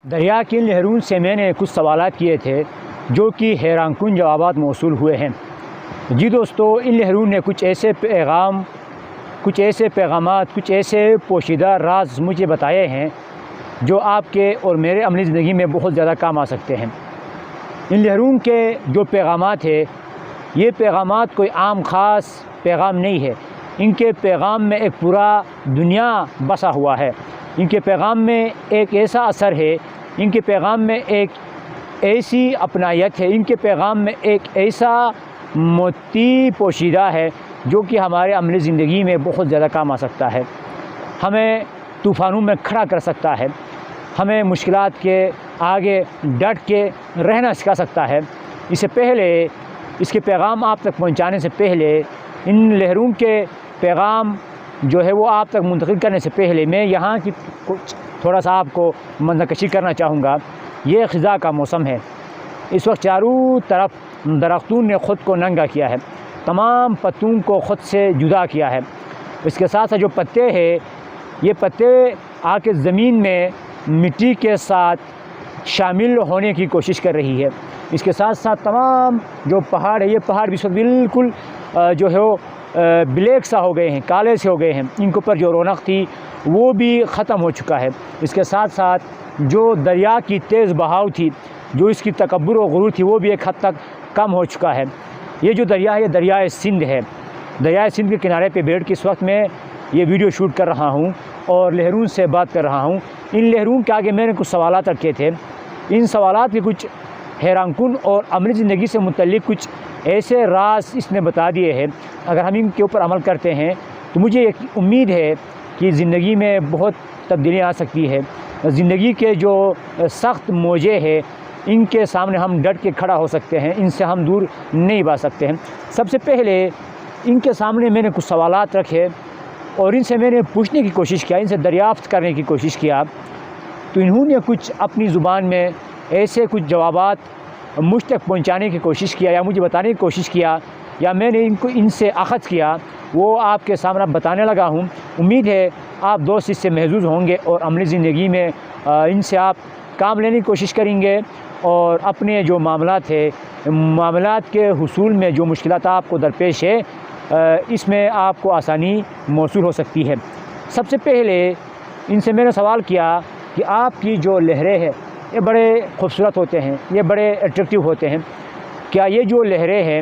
दरिया की लहरों से मैंने कुछ सवालात किए थे जो कि हैरानकुन जवाबात मौसूल हुए हैं। जी दोस्तों, इन लहरों ने कुछ ऐसे पैगामात, कुछ ऐसे पोशीदा राज मुझे बताए हैं जो आपके और मेरे अमली ज़िंदगी में बहुत ज़्यादा काम आ सकते हैं। इन लहरों के जो पैगामात है, ये पैगामात कोई आम ख़ास पैगाम नहीं है। इनके पैगाम में एक पूरा दुनिया बसा हुआ है। इनके पैगाम में एक ऐसा असर है, इनके पैगाम में एक ऐसी अपनायत है, इनके पैगाम में एक ऐसा मोती पोशीदा है जो कि हमारे अमली ज़िंदगी में बहुत ज़्यादा काम आ सकता है। हमें तूफ़ानों में खड़ा कर सकता है, हमें मुश्किलात के आगे डट के रहना सिखा सकता है। इससे पहले, इसके पैगाम आप तक पहुंचाने से पहले, इन लहरों के पैगाम जो है वो आप तक मुंतकिल करने से पहले मैं यहाँ की कुछ थोड़ा सा आपको मंजरकशी करना चाहूँगा। ये ख़िज़ा का मौसम है। इस वक्त चारों तरफ दरख्तों ने ख़ुद को नंगा किया है, तमाम पत्तों को ख़ुद से जुदा किया है। इसके साथ साथ जो पत्ते हैं, ये पत्ते आके ज़मीन में मिट्टी के साथ शामिल होने की कोशिश कर रही है। इसके साथ साथ तमाम जो पहाड़ है, ये पहाड़ भी बिल्कुल जो है वो ब्लैक सा हो गए हैं, काले से हो गए हैं। इनके ऊपर जो रौनक थी वो भी ख़त्म हो चुका है। इसके साथ साथ जो दरिया की तेज़ बहाव थी, जो इसकी तकब्बुर और गुरूर थी, वो भी एक हद तक कम हो चुका है। ये जो दरिया है, ये दरियाए सिंध है। दरियाए सिंध के किनारे पे बैठ के इस वक्त मैं ये वीडियो शूट कर रहा हूँ और लहरों से बात कर रहा हूँ। इन लहरों के आगे मैंने कुछ सवालात रखे थे। इन सवालात के कुछ हैरानकुन और अमली ज़िंदगी से मुतल्लिक़ कुछ ऐसे राज इसने बता दिए हैं। अगर हम इनके ऊपर अमल करते हैं तो मुझे एक उम्मीद है कि ज़िंदगी में बहुत तब्दीलियाँ आ सकती है। ज़िंदगी के जो सख्त मोजे हैं, इनके सामने हम डट के खड़ा हो सकते हैं, इनसे हम दूर नहीं भाग सकते हैं। सबसे पहले इनके सामने मैंने कुछ सवालात रखे और इनसे मैंने पूछने की कोशिश किया, इनसे दरियाफ़्त करने की कोशिश किया। तो इन्होंने कुछ अपनी ज़ुबान में ऐसे कुछ जवाबात मुझ तक पहुँचाने की कोशिश किया या मुझे बताने की कोशिश किया या मैंने इनसे अख़ज़ किया, वो आपके सामने बताने लगा हूँ। उम्मीद है आप दोस्त इससे महजूज़ होंगे और अमली ज़िंदगी में इनसे आप काम लेने की कोशिश करेंगे और अपने जो मामलात है, मामलात के हुसूल में जो मुश्किलात आपको दरपेश है, इसमें आपको आसानी मौसूल हो सकती है। सबसे पहले इनसे मैंने सवाल किया कि आपकी जो लहरें हैं, ये बड़े खूबसूरत होते हैं, ये बड़े अट्रैक्टिव होते हैं। क्या ये जो लहरें हैं,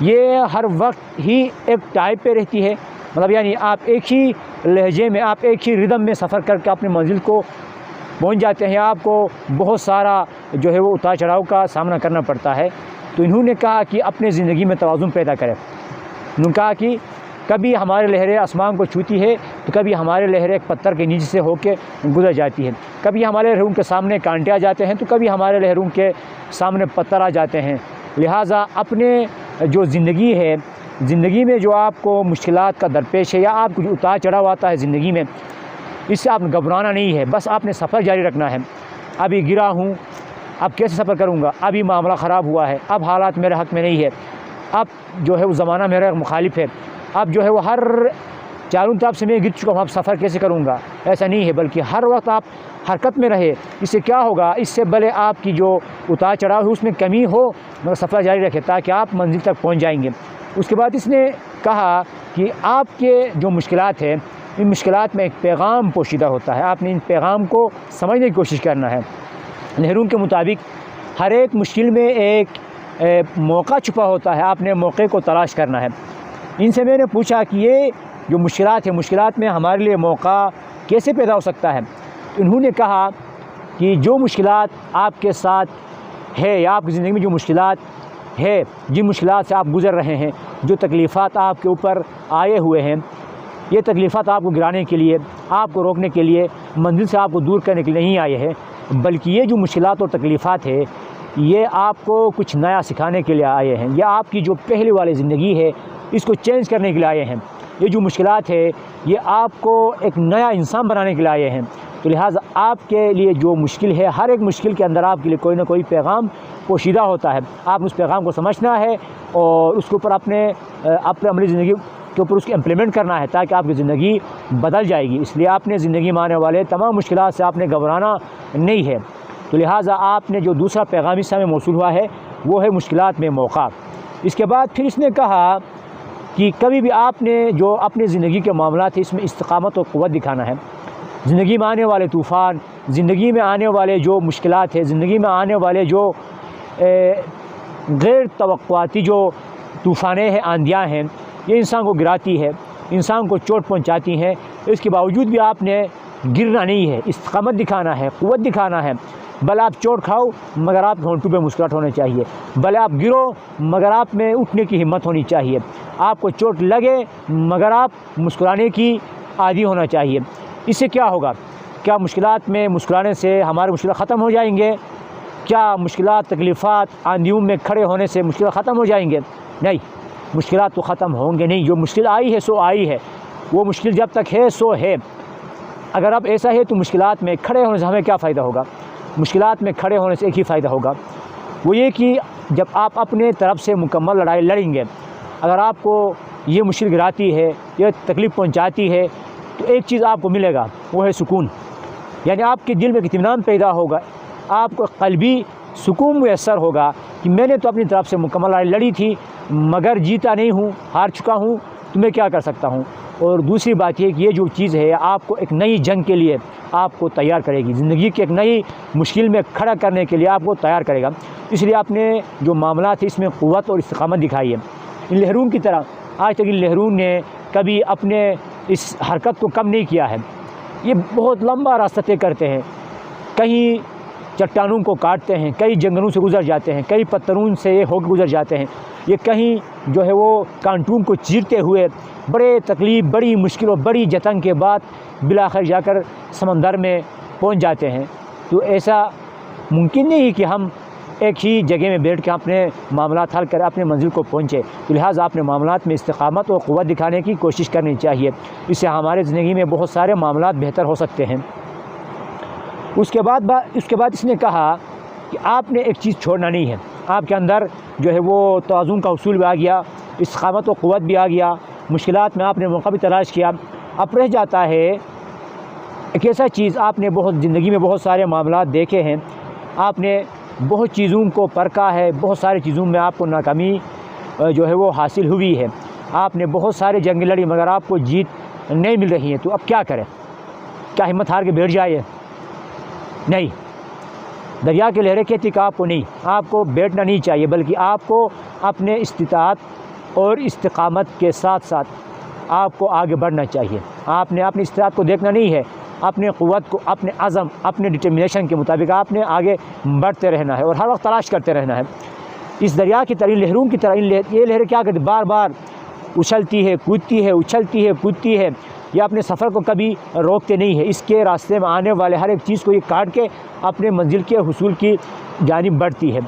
ये हर वक्त ही एक टाइप पे रहती है? मतलब यानी आप एक ही लहजे में, आप एक ही रिदम में सफ़र करके अपनी मंजिल को पहुंच जाते हैं, आपको बहुत सारा जो है वो उतार चढ़ाव का सामना करना पड़ता है? तो इन्होंने कहा कि अपने ज़िंदगी में तवाज़ुन पैदा करें। उन्होंने कहा कि कभी हमारे लहरें आसमान को छूती है तो कभी हमारे लहरें एक पत्थर के नीचे से होकर गुजर जाती है। कभी हमारे लहरों के सामने कांटे आ जाते हैं तो कभी हमारे लहरों के सामने पत्थर आ जाते हैं। लिहाजा अपने जो ज़िंदगी है, ज़िंदगी में जो आपको मुश्किलात का दरपेश है या आपको जो उतार चढ़ाव आता है ज़िंदगी में, इससे आपने घबराना नहीं है, बस आपने सफ़र जारी रखना है। अभी गिरा हूँ, अब कैसे सफ़र करूँगा? अभी मामला ख़राब हुआ है, अब हालात मेरे हक़ में नहीं है, अब जो है वो ज़माना मेरा मुखालिफ है, अब जो है वो हर चारों तरफ से मैं गिर चुका हूँ, अब सफ़र कैसे करूँगा? ऐसा नहीं है, बल्कि हर वक्त आप हरकत में रहे। इससे क्या होगा? इससे भले आपकी जो उतार चढ़ाव है उसमें कमी हो, मगर सफ़र जारी रखें ताकि आप मंजिल तक पहुँच जाएंगे। उसके बाद इसने कहा कि आपके जो मुश्किलात है, इन मुश्किलात में एक पैगाम पोशीदा होता है, आपने इन पैगाम को समझने की कोशिश करना है। लहरों के मुताबिक हर एक मुश्किल में एक मौका छुपा होता है, आपने मौके को तलाश करना है। इनसे मैंने पूछा कि ये जो मुश्किलात है, मुश्किलात में हमारे लिए मौका कैसे पैदा हो सकता है? तो इन्होंने कहा कि जो मुश्किलात आपके साथ है या आपकी ज़िंदगी में जो मुश्किलात है, जिन मुश्किलात से आप गुज़र रहे हैं, जो तकलीफ़ात आपके ऊपर आए हुए हैं, ये तकलीफ़ात आपको गिराने के लिए, आपको रोकने के लिए, मंजिल से आपको दूर करने के लिए नहीं आए हैं, बल्कि ये जो मुश्किलात और तकलीफ़ात है, ये आपको कुछ नया सिखाने के लिए आए हैं। ये आपकी जो पहले वाली ज़िंदगी है, इसको चेंज करने के लिए आए हैं। ये जो मुश्किलात है, ये आपको एक नया इंसान बनाने के लिए आए हैं। तो लिहाजा आपके लिए जो मुश्किल है, हर एक मुश्किल के अंदर आपके लिए कोई ना कोई पैगाम पोशीदा होता है। आप उस पैगाम को समझना है और उसके ऊपर अपने अमली ज़िंदगी के ऊपर उसको इम्प्लीमेंट करना है ताकि आपकी ज़िंदगी बदल जाएगी। इसलिए आपने ज़िंदगी में आने वाले तमाम मुश्किलात से आपने घबराना नहीं है। तो लिहाजा आपने जो दूसरा पैगाम इस समय मौसूल हुआ है वो है मुश्किलात में मौका। इसके बाद फिर इसने कहा कि कभी भी आपने जो अपने ज़िंदगी के मामलात है इसमें इस्तिकामत और क़ुव्वत दिखाना है। ज़िंदगी में आने वाले तूफ़ान, ज़िंदगी में आने वाले जो मुश्किलात है, ज़िंदगी में आने वाले जो गैर तवक्कुआती जो तूफ़ानें हैं, आंधियाँ हैं, ये इंसान को गिराती है, इंसान को चोट पहुंचाती हैं। इसके बावजूद भी आपने गिरना नहीं है, इस्तिकामत दिखाना है, क़ुव्वत दिखाना है। भले आप चोट खाओ मगर आप होंठों पे मुस्कुराहट होनी चाहिए, भले आप गिरो मगर आप में उठने की हिम्मत होनी चाहिए, आपको चोट लगे मगर आप मुस्कुराने की आदी होना चाहिए। इससे क्या होगा? क्या मुश्किलात में मुस्कुराने से हमारे मुश्किल ख़त्म हो जाएंगे? क्या मुश्किलात, तकलीफ़ात, आंधियों में खड़े होने से मुश्किल ख़त्म हो जाएंगे? नहीं, मुश्किलात तो ख़त्म होंगे नहीं। जो मुश्किल आई है सो आई है, वो मुश्किल जब तक है सो है। अगर अब ऐसा है तो मुश्किलात में खड़े होने से हमें क्या फ़ायदा होगा? मुश्किलात में खड़े होने से एक ही फ़ायदा होगा, वो ये कि जब आप अपने तरफ से मुकम्मल लड़ाई लड़ेंगे, अगर आपको ये मुश्किल गिराती है, ये तकलीफ़ पहुंचाती है, तो एक चीज़ आपको मिलेगा, वो है सुकून। यानी आपके दिल में इत्मीनान पैदा होगा, आपको क़ल्बी सुकून मुयस्सर होगा कि मैंने तो अपनी तरफ से मुकम्मल लड़ाई लड़ी थी मगर जीता नहीं हूँ, हार चुका हूँ, तो मैं क्या कर सकता हूँ। और दूसरी बात ये कि ये जो चीज़ है आपको एक नई जंग के लिए आपको तैयार करेगी, ज़िंदगी की एक नई मुश्किल में खड़ा करने के लिए आपको तैयार करेगा। इसलिए आपने जो मामला थे इसमें क़ुव्वत और इस्तिकामत दिखाई है। इन लहरूं की तरह आज तक इन लहरूं ने कभी अपने इस हरकत को कम नहीं किया है। ये बहुत लंबा रास्ता तय करते हैं, कहीं चट्टानों को काटते हैं, कई जंगलों से गुज़र जाते हैं, कई पत्थरों से होकर गुज़र जाते हैं, ये कहीं जो है वो कांटों को चीरते हुए बड़े तकलीफ़, बड़ी मुश्किल और बड़ी जतन के बाद बिलाखिर जाकर समंदर में पहुंच जाते हैं। तो ऐसा मुमकिन नहीं कि हम एक ही जगह में बैठ के अपने मामलात हल करें, अपने मंजिल को पहुँचे। तो लिहाजा अपने मामलात में इस्तिकामत और क़ुव्वत दिखाने की कोशिश करनी चाहिए। इससे हमारे ज़िंदगी में बहुत सारे मामलात बेहतर हो सकते हैं। उसके बाद इसने कहा कि आपने एक चीज़ छोड़ना नहीं है। आपके अंदर जो है वो तवाज़ुन का उसूल भी आ गया, इस्तिकामत और क़ुव्वत भी आ गया, मुश्किलात में आपने मौका भी तलाश किया। अब रह जाता है एक ऐसा चीज़, आपने बहुत ज़िंदगी में बहुत सारे मामलात देखे हैं, आपने बहुत चीज़ों को परखा है, बहुत सारी चीज़ों में आपको नाकामी जो है वो हासिल हुई है, आपने बहुत सारे जंग लड़ी मगर आपको जीत नहीं मिल रही है। तो अब क्या करें? क्या हिम्मत हार के बैठ जाए? नहीं, दरिया की लहरें कहती कि आपको नहीं, आपको बैठना नहीं चाहिए, बल्कि आपको अपने इस्तिताअत और इस्तिकामत के साथ साथ आपको आगे बढ़ना चाहिए। आपने अपनी इस्तिताअत को देखना नहीं है, अपने क़ुव्वत को, अपने अज़म, अपने डिटर्मिनेशन के मुताबिक आपने आगे बढ़ते रहना है और हर वक्त तलाश करते रहना है। इस दरिया की तरह, लहरों की तरह ये लहरें क्या करती, बार बार उछलती है, कूदती है, उछलती है, कूदती है। ये अपने सफ़र को कभी रोकते नहीं है, इसके रास्ते में आने वाले हर एक चीज़ को ये काट के अपने मंजिल के हुसूल की जानिब बढ़ती है।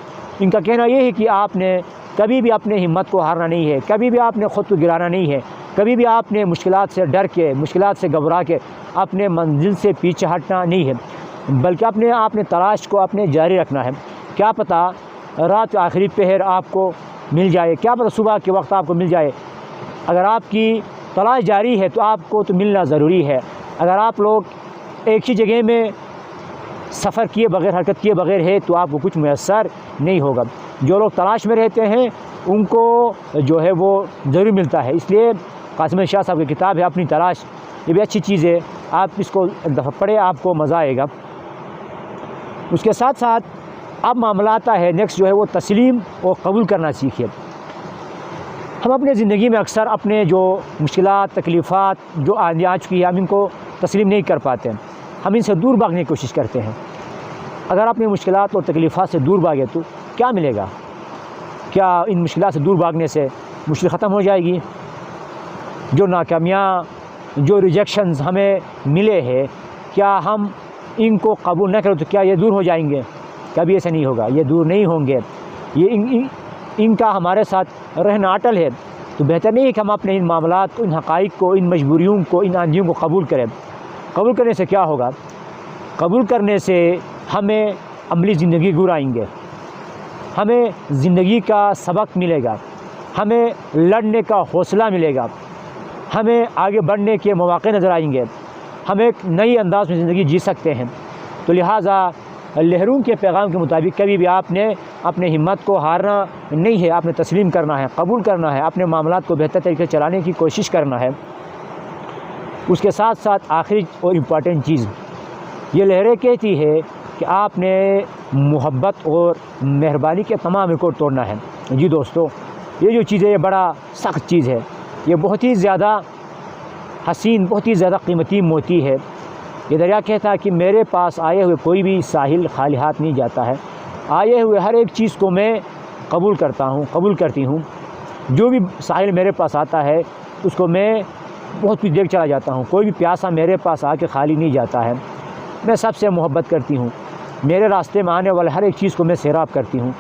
इनका कहना ये है कि आपने कभी भी अपने हिम्मत को हारना नहीं है, कभी भी आपने ख़ुद को गिराना नहीं है, कभी भी आपने मुश्किलात से डर के, मुश्किलात से घबरा के अपने मंजिल से पीछे हटना नहीं है, बल्कि आपने तलाश को अपने जारी रखना है। क्या पता रात आखिरी पहर आपको मिल जाए, क्या पता सुबह के वक्त आपको मिल जाए। अगर आपकी तलाश जारी है तो आपको तो मिलना ज़रूरी है। अगर आप लोग एक ही जगह में सफ़र किए बग़ैर, हरकत किए बग़ैर है तो आपको कुछ मुयस्सर नहीं होगा। जो लोग तलाश में रहते हैं उनको जो है वो ज़रूर मिलता है। इसलिए कासिम शाह साहब की किताब है अपनी तलाश, ये भी अच्छी चीज़ है, आप इसको एक दफ़ा पढ़े, आपको मज़ा आएगा। उसके साथ साथ अब मामला आता है नेक्स्ट जो है वो तस्लीम और कबूल करना सीखिए। हम अपने ज़िंदगी में अक्सर अपने जो मुश्किलात, तकलीफ़ात जो आ चुकी है, हम इनको तस्लीम नहीं कर पाते, हम इनसे दूर भागने की कोशिश करते हैं। अगर अपने मुश्किलात और तकलीफ़ात से दूर भागे तो क्या मिलेगा? क्या इन मुश्किलात से दूर भागने से मुश्किल ख़त्म हो जाएगी? जो नाकामियाँ, जो रिजेक्शंस हमें मिले हैं, क्या हम इनको कबूल न करें तो क्या ये दूर हो जाएंगे? कभी ऐसा नहीं होगा, ये दूर नहीं होंगे। ये इनका हमारे साथ रहना अटल है। तो बेहतर नहीं है कि हम अपने इन मामलात को, इन हक़ाइक़ को, इन मजबूरियों को, इन आंधियों को कबूल करें। कबूल करने से क्या होगा? कबूल करने से हमें अमली ज़िंदगी गुज़ारेंगे, हमें ज़िंदगी का सबक मिलेगा, हमें लड़ने का हौसला मिलेगा, हमें आगे बढ़ने के मौक़े नज़र आएंगे, हम एक नई अंदाज़ में ज़िंदगी जी सकते हैं। तो लिहाजा लहरूं के पैगाम के मुताबिक कभी भी आपने अपने हिम्मत को हारना नहीं है, आपने तस्लीम करना है, कबूल करना है, अपने मामलात को बेहतर तरीके से चलाने की कोशिश करना है। उसके साथ साथ आखिरी और इम्पॉर्टेंट चीज़ ये लहरें कहती है कि आपने मोहब्बत और मेहरबानी के तमाम रिकॉर्ड तोड़ना है। जी दोस्तों, ये जो चीज़ है ये बड़ा सख्त चीज़ है, ये बहुत ही ज़्यादा हसीन, बहुत ही ज़्यादा कीमती मोती है। ये दरिया कहता है कि मेरे पास आए हुए कोई भी साहिल खाली हाथ नहीं जाता है, आए हुए हर एक चीज़ को मैं कबूल करता हूँ, कबूल करती हूँ। जो भी साहिल मेरे पास आता है उसको मैं बहुत कुछ देख चला जाता हूँ। कोई भी प्यासा मेरे पास आके खाली नहीं जाता है। मैं सबसे मोहब्बत करती हूँ, मेरे रास्ते में आने वाले हर एक चीज़ को मैं सैराब करती हूँ,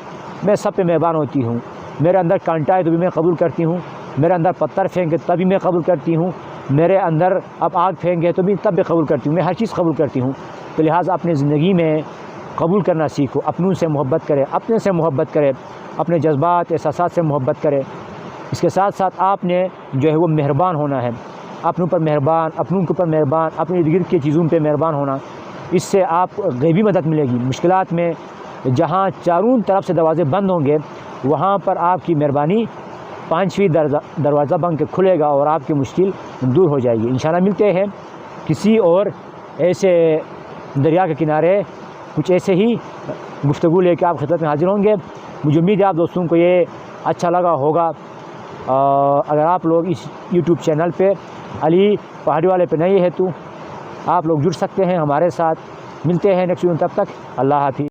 मैं सब पे मेहरबान होती हूँ। मेरे अंदर कांटा है तो भी मैं कबूल करती हूँ, मेरे अंदर पत्थर फेंके तभी मैं कबूल करती हूँ, मेरे अंदर अब आग फेंके तो भी तब भी कबूल करती हूँ, मैं हर चीज़ कबूल करती हूँ। तो लिहाजा अपनी ज़िंदगी में कबूल करना सीखो, अपनों से मोहब्बत करें, अपने से मोहब्बत करें, अपने जज्बात एहसासात से मोहब्बत करें। इसके साथ साथ आपने जो है वो मेहरबान होना है, अपनों पर मेहरबान, अपनों के ऊपर मेहरबान, अपने इर्द गिर्द की चीज़ों पर मेहरबान होना। इससे आप गैबी मदद मिलेगी। मुश्किलात में जहाँ चारों तरफ से दरवाज़े बंद होंगे वहाँ पर आपकी मेहरबानी पाँचवीं दरवाज़ा बन के खुलेगा और आपकी मुश्किल दूर हो जाएगी। इंशाअल्लाह मिलते हैं किसी और ऐसे दरिया के किनारे कुछ ऐसे ही गुफ्तगू लेकर आप खिदमत में हाजिर होंगे। मुझे उम्मीद है आप दोस्तों को ये अच्छा लगा होगा। अगर आप लोग इस यूट्यूब चैनल पे अली पहाड़ी वाले पे नए हैं तो आप लोग जुड़ सकते हैं हमारे साथ। मिलते हैं नेक्स्ट वीडियो, तब तक अल्लाह हाफ़िज़।